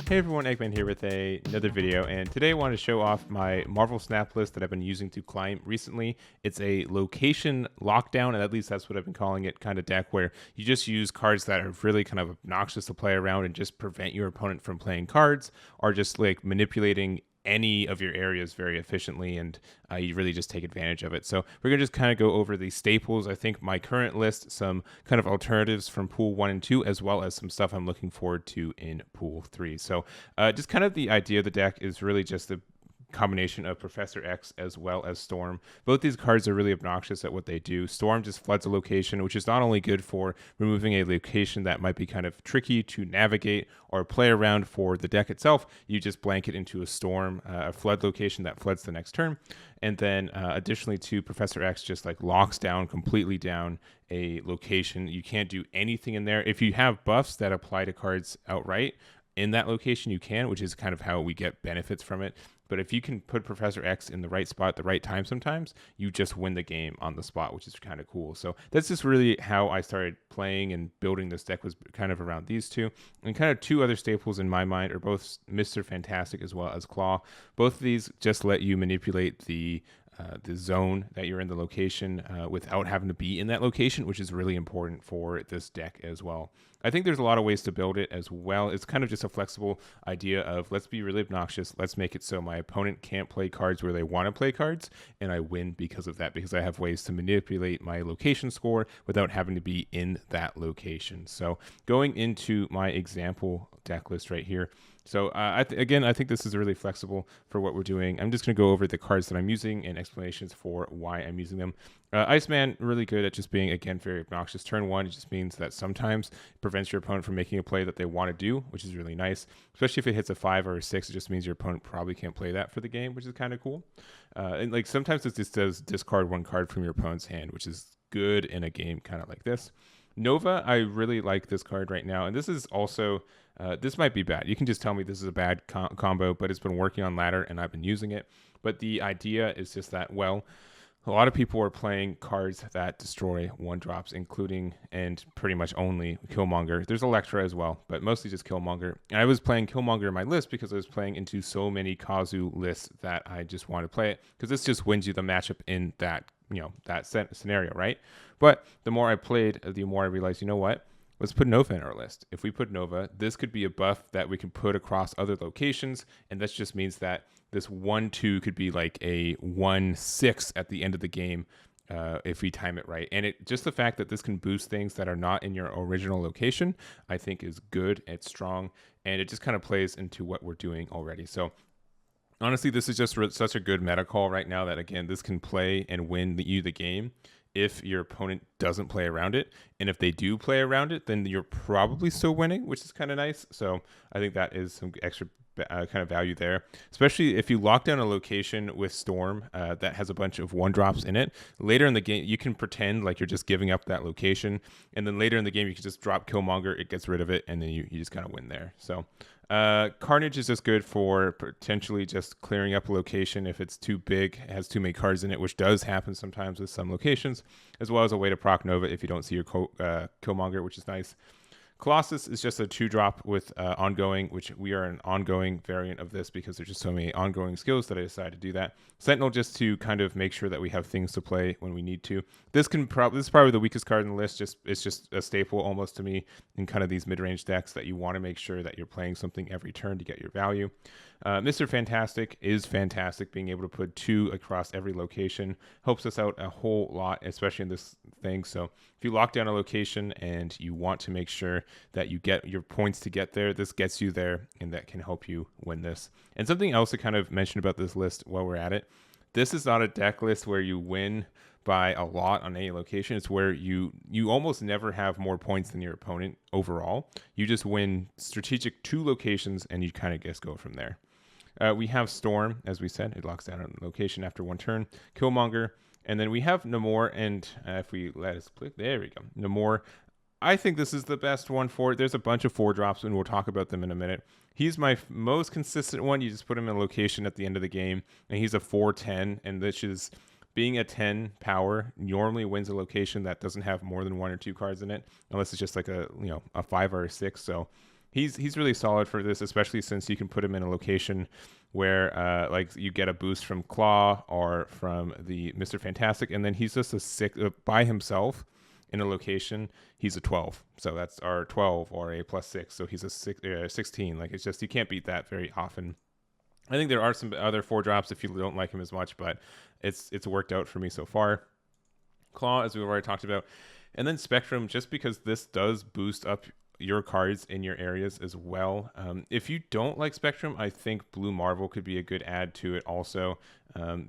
Hey everyone, Eggman here with another video, and today I want to show off my Marvel Snap list that I've been using to climb recently. It's a location lockdown, and at least that's what I've been calling it, kind of deck where you just use cards that are really kind of obnoxious to play around and just prevent your opponent from playing cards, or just like manipulating any of your areas very efficiently, and you really just take advantage of it. So we're gonna just kind of go over the staples. I think my current list, some kind of alternatives from pool 1 and 2, as well as some stuff I'm looking forward to in pool 3. So just kind of the idea of the deck is really just the combination of Professor X as well as Storm. Both these cards are really obnoxious at what they do. Storm just floods a location, which is not only good for removing a location that might be kind of tricky to navigate or play around for the deck itself. You just blanket into a Storm, a flood location that floods the next turn. And then additionally to Professor X just like locks down completely down a location. You can't do anything in there. If you have buffs that apply to cards outright in that location, you can, which is kind of how we get benefits from it. But if you can put Professor X in the right spot at the right time sometimes, you just win the game on the spot, which is kind of cool. So that's just really how I started playing and building this deck, was kind of around these two. And kind of two other staples in my mind are both Mr. Fantastic as well as Claw. Both of these just let you manipulate the zone that you're in, the location, without having to be in that location, which is really important for this deck as well. I think there's a lot of ways to build it as well. It's kind of just a flexible idea of let's be really obnoxious. Let's make it so my opponent can't play cards where they want to play cards, and I win because of that, because I have ways to manipulate my location score without having to be in that location. So going into my example deck list right here. So again, I think this is really flexible for what we're doing. I'm just going to go over the cards that I'm using and explanations for why I'm using them. Iceman, really good at just being, again, very obnoxious. Turn 1, it just means that sometimes it prevents your opponent from making a play that they want to do, which is really nice. Especially if it hits a 5 or a 6, it just means your opponent probably can't play that for the game, which is kind of cool. And like sometimes it just does discard 1 card from your opponent's hand, which is good in a game kind of like this. Nova, I really like this card right now, and this is also, this might be bad. You can just tell me this is a bad combo, but it's been working on ladder, and I've been using it. But the idea is just that, well, a lot of people are playing cards that destroy 1-drops, including and pretty much only Killmonger. There's Elektra as well, but mostly just Killmonger. And I was playing Killmonger in my list because I was playing into so many Kazu lists that I just want to play it, because this just wins you the matchup in that, that scenario, right? But the more I played, the more I realized, you know what? Let's put Nova in our list. If we put Nova, this could be a buff that we can put across other locations, and that just means that this 1-2 could be like a 1-6 at the end of the game if we time it right. And just the fact that this can boost things that are not in your original location, I think is good. It's strong, and it just kind of plays into what we're doing already. So honestly, this is just such a good meta call right now that, again, this can play and win you the game if your opponent doesn't play around it. And if they do play around it, then you're probably still winning, which is kind of nice. So I think that is some extra kind of value there, especially if you lock down a location with Storm that has a bunch of 1-drops in it. Later in the game, you can pretend like you're just giving up that location, and then later in the game, you can just drop Killmonger, it gets rid of it, and then you just kind of win there. So Carnage is just good for potentially just clearing up a location if it's too big, has too many cards in it, which does happen sometimes with some locations, as well as a way to proc Nova if you don't see your Killmonger, which is nice. Colossus is just a 2-drop with ongoing, which we are an ongoing variant of this because there's just so many ongoing skills that I decided to do that. Sentinel, just to kind of make sure that we have things to play when we need to. This is probably the weakest card in the list. It's just a staple almost to me in kind of these mid-range decks that you want to make sure that you're playing something every turn to get your value. Mr. Fantastic is fantastic. Being able to put 2 across every location helps us out a whole lot, especially in this thing. So if you lock down a location and you want to make sure that you get your points to get there, this gets you there, and that can help you win this. And something else to kind of mention about this list while we're at it, this is not a deck list where you win by a lot on any location. It's where you almost never have more points than your opponent overall. You just win strategic 2 locations, and you kind of just go from there. We have Storm, as we said, it locks down on location after 1 turn. Killmonger, and then we have Namor, and if we let us click, there we go. Namor, I think this is the best one for it. There's a bunch of 4-drops, and we'll talk about them in a minute. He's my most consistent one. You just put him in a location at the end of the game, and he's a 4/10, and this is being a 10 power normally wins a location that doesn't have more than 1 or 2 cards in it, unless it's just like a 5 or a 6. So he's really solid for this, especially since you can put him in a location where like you get a boost from Claw or from the Mr. Fantastic, and then he's just a 6 by himself in a location. He's a 12, so that's our 12 or a +6, so he's a 16. Like, it's just, you can't beat that very often. I think there are some other 4-drops if you don't like him as much, but it's worked out for me so far. Claw, as we've already talked about, and then Spectrum, just because this does boost up your cards in your areas as well. If you don't like Spectrum, I think Blue Marvel could be a good add to it also.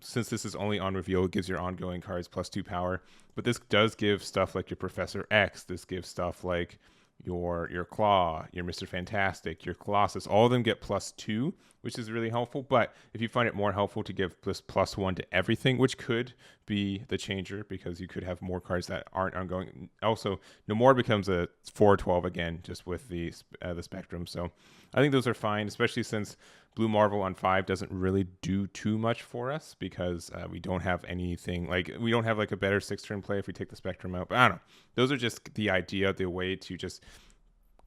Since this is only on reveal, it gives your ongoing cards +2 power, but this does give stuff like your Professor X. This gives stuff like your Claw, your Mr. Fantastic, your Colossus. All of them get +2, which is really helpful. But if you find it more helpful to give this +1 to everything, which could be the changer, because you could have more cards that aren't ongoing. Also, no more becomes a 4/12 again, just with the Spectrum. So I think those are fine, especially since Blue Marvel on 5 doesn't really do too much for us, because we don't have anything, like, we don't have like a better 6-turn play if we take the Spectrum out. But I don't know. Those are just the idea, the way to just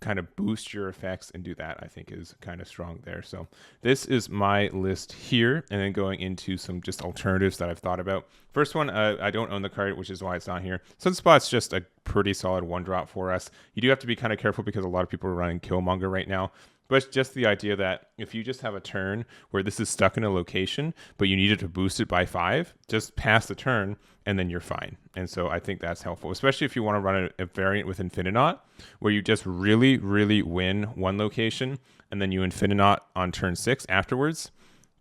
kind of boost your effects and do that, I think, is kind of strong there. So this is my list here, and then going into some just alternatives that I've thought about. First one, I don't own the card, which is why it's not here. Sunspot's just a pretty solid 1-drop for us. You do have to be kind of careful because a lot of people are running Killmonger right now. But it's just the idea that if you just have a turn where this is stuck in a location, but you need it to boost it by 5, just pass the turn, and then you're fine. And so I think that's helpful, especially if you want to run a variant with Infinaut, where you just really, really win one location, and then you Infinaut on turn 6 afterwards.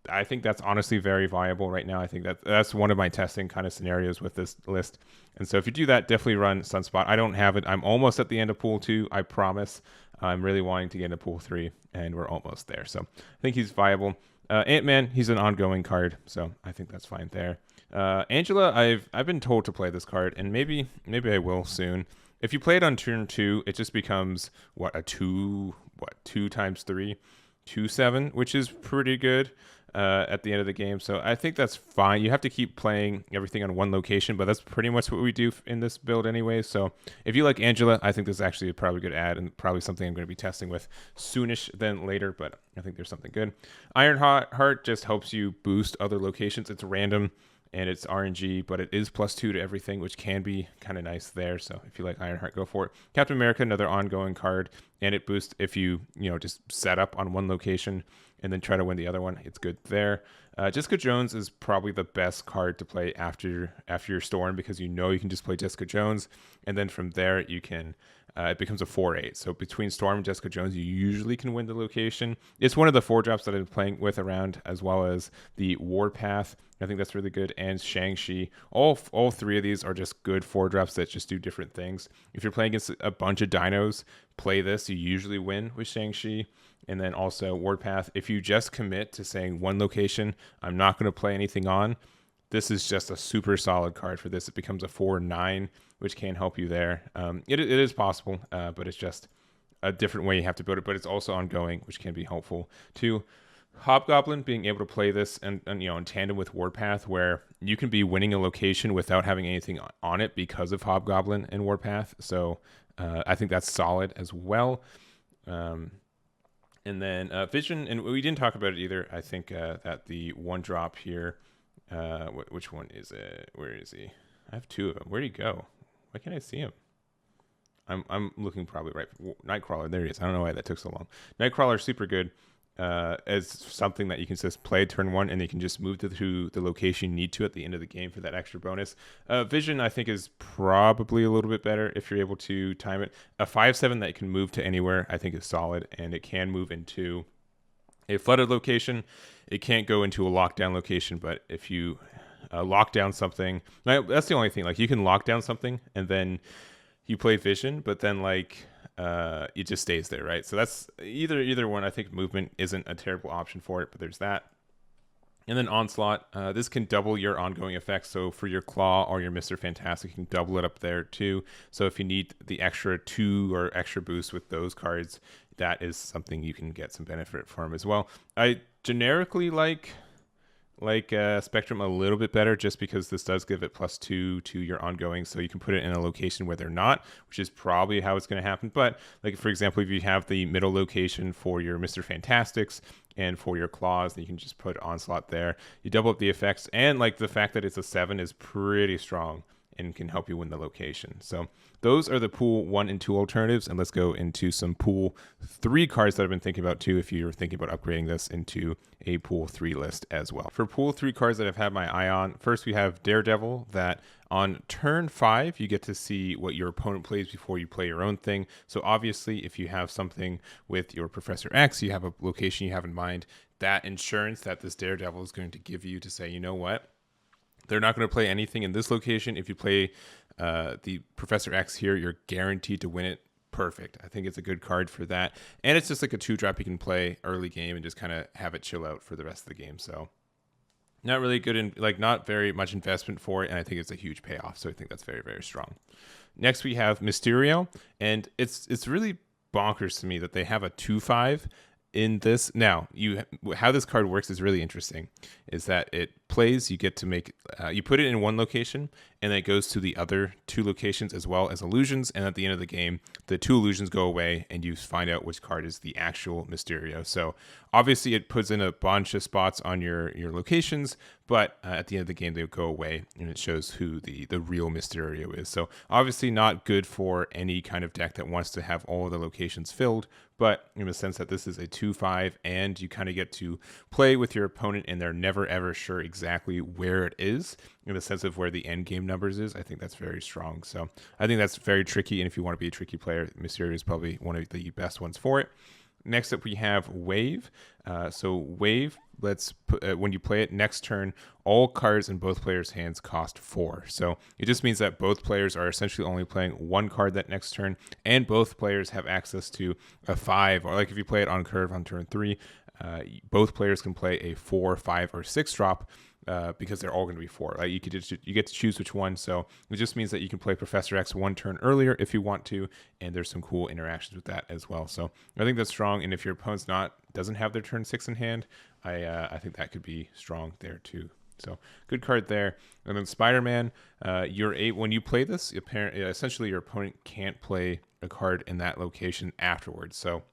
I think that's honestly very viable right now. I think that's one of my testing kind of scenarios with this list. And so if you do that, definitely run Sunspot. I don't have it. I'm almost at the end of Pool 2, I promise. I'm really wanting to get into Pool 3, and we're almost there. So I think he's viable. Ant-Man, he's an ongoing card, so I think that's fine there. Angela, I've been told to play this card, and maybe I will soon. If you play it on turn 2, it just becomes a 2 times 3, 2/7, which is pretty good at the end of the game. So I think that's fine. You have to keep playing everything on one location, but that's pretty much what we do in this build anyway. So if you like Angela, I think this is actually a probably good add, and probably something I'm going to be testing with soonish than later, but I think there's something good. Ironheart just helps you boost other locations. It's random and it's RNG, but it is +2 to everything, which can be kind of nice there. So if you like Ironheart, go for it. Captain America, another ongoing card, and it boosts if you just set up on one location and then try to win the other one. It's good there. Jessica Jones is probably the best card to play after your Storm, because you can just play Jessica Jones, and then from there you can it becomes a 4/8. So between Storm and Jessica Jones, you usually can win the location. It's one of the 4-drops that I've been playing with around, as well as the Warpath. I think that's really good. And Shang-Chi. All 3 of these are just good 4-drops that just do different things. If you're playing against a bunch of dinos, play this. You usually win with Shang-Chi. And then also Warpath. If you just commit to saying one location, I'm not going to play anything on, this is just a super solid card for this. It becomes a 4/9, which can help you there. It is possible, but it's just a different way you have to build it. But it's also ongoing, which can be helpful too. Hobgoblin, being able to play this and in tandem with Warpath, where you can be winning a location without having anything on it because of Hobgoblin and Warpath. So I think that's solid as well. And then Vision, and we didn't talk about it either. I think that the 1-drop here, which one is it? Where is he? I have 2 of them. Where'd he go? Why can't I see him? I'm looking probably right. Nightcrawler, there he is. I don't know why that took so long. Nightcrawler is super good as something that you can just play turn 1, and you can just move to the location you need to at the end of the game for that extra bonus. Vision, I think, is probably a little bit better if you're able to time it. A 5/7 that you can move to anywhere, I think, is solid, and it can move into a flooded location. It can't go into a lockdown location, but if you lock down something, that's the only thing. Like, you can lock down something, and then you play Vision, but then it just stays there, right? So that's either one. I think movement isn't a terrible option for it, but there's that. And then Onslaught, this can double your ongoing effects. So for your Claw or your Mr. Fantastic, you can double it up there too. So if you need the extra 2 or extra boost with those cards, that is something you can get some benefit from as well. I generically like like Spectrum a little bit better, just because this does give it +2 to your ongoing, so you can put it in a location where they're not, which is probably how it's going to happen. But like, for example, if you have the middle location for your Mr. Fantastics and for your claws, then you can just put Onslaught there. You double up the effects, and like the fact that it's a 7 is pretty strong and can help you win the location. So those are the pool 1 and 2 alternatives, and let's go into some pool 3 cards that I've been thinking about too, if you're thinking about upgrading this into a pool 3 list as well. For pool 3 cards that I've had my eye on, first we have Daredevil, that on turn 5 you get to see what your opponent plays before you play your own thing. So obviously if you have something with your Professor X, you have a location you have in mind, that insurance that this Daredevil is going to give you to say, you know what, they're not going to play anything in this location. If you play the Professor X here, you're guaranteed to win it. Perfect. I think it's a good card for that. And it's just like a 2-drop you can play early game and just kind of have it chill out for the rest of the game. So not really good, in like not very much investment for it. And I think it's a huge payoff. So I think that's very, very strong. Next, we have Mysterio. And it's really bonkers to me that they have a 2/5 in this. Now, how this card works is really interesting, is that it plays, you get to make, you put it in one location, and then it goes to the other 2 locations as well as illusions, and at the end of the game, the 2 illusions go away, and you find out which card is the actual Mysterio. So obviously it puts in a bunch of spots on your locations, but at the end of the game, they go away, and it shows who the real Mysterio is. So obviously not good for any kind of deck that wants to have all of the locations filled, but in the sense that this is a 2/5, and you kind of get to play with your opponent, and they're never ever sure exactly where it is, in the sense of where the end game numbers is. I think that's very strong. So I think that's very tricky, and if you want to be a tricky player, Mysterio is probably one of the best ones for it. Next up, we have Wave. So Wave, let's put, when you play it next turn, all cards in both players' hands cost 4. So it just means that both players are essentially only playing 1 card that next turn, and both players have access to a 5, or like if you play it on curve on turn 3, both players can play a 4, 5, or 6 drop. Because they're all going to be 4. Like you get to choose which one. So it just means that you can play Professor X 1 turn earlier if you want to, and there's some cool interactions with that as well. So I think that's strong. And if your opponent's doesn't have their turn 6 in hand, I think that could be strong there too. So good card there. And then Spider-Man, when you play this, essentially your opponent can't play a card in that location afterwards. So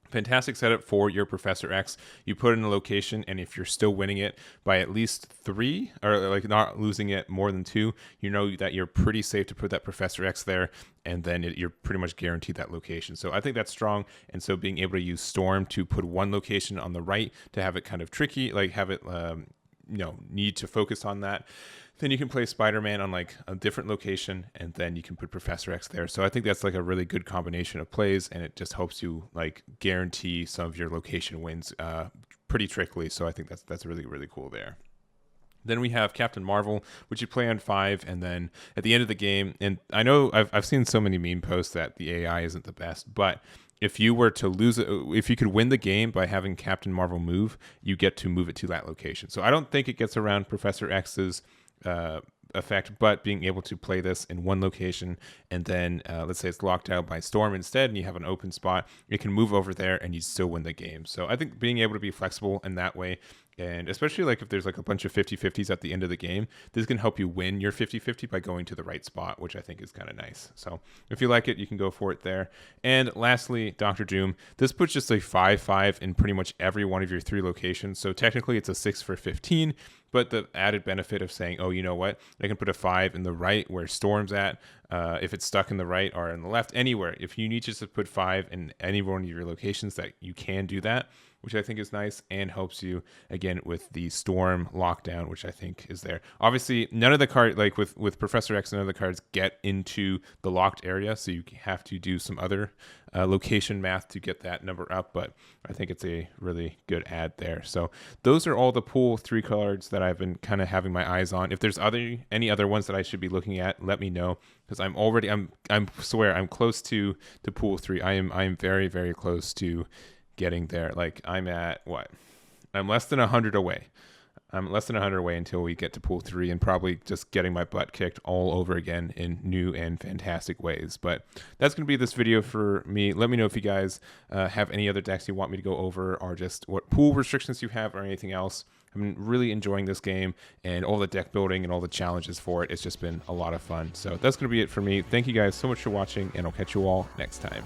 fantastic setup for your Professor X. You put it in a location, and if you're still winning it by at least 3, or like not losing it more than 2, you know that you're pretty safe to put that Professor X there, and then you're pretty much guaranteed that location. So I think that's strong. And so being able to use Storm to put one location on the right to have it kind of tricky, like have it need to focus on that. Then you can play Spider-Man on like a different location, and then you can put Professor X there. So I think that's like a really good combination of plays, and it just helps you like guarantee some of your location wins pretty trickily. So I think that's really, really cool there. Then we have Captain Marvel, which you play on 5, and then at the end of the game, and I know I've seen so many meme posts that the AI isn't the best, but if you were to lose it, if you could win the game by having Captain Marvel move, you get to move it to that location. So I don't think it gets around Professor X's effect, but being able to play this in one location, and then let's say it's locked out by Storm instead, and you have an open spot, you can move over there and you still win the game. So I think being able to be flexible in that way, and especially like if there's like a bunch of 50-50s at the end of the game, this can help you win your 50-50 by going to the right spot, which I think is kind of nice. So if you like it, you can go for it there. And lastly, Dr. Doom. This puts just a 5/5 in pretty much every one of your 3 locations. So technically it's a 6 for 15, but the added benefit of saying, oh, you know what, I can put a 5 in the right where Storm's at, if it's stuck in the right or in the left, anywhere. If you need just to put 5 in any one of your locations, that you can do that, which I think is nice and helps you, again, with the Storm lockdown, which I think is there. Obviously, none of the cards, like with Professor X, none of the cards get into the locked area, so you have to do some other location math to get that number up, but I think it's a really good add there. So those are all the pool 3 cards that I've been kind of having my eyes on. If there's any other ones that I should be looking at, let me know, because I'm swear I'm close to pool 3. I am very, very close to getting there. Like I'm at I'm less than 100 away. I'm less than 100 away until we get to pool 3, and probably just getting my butt kicked all over again in new and fantastic ways. But that's going to be this video for me. Let me know if you guys have any other decks you want me to go over, or just what pool restrictions you have or anything else. I've been really enjoying this game, and all the deck building and all the challenges for it. It's just been a lot of fun. So that's going to be it for me. Thank you guys so much for watching, and I'll catch you all next time.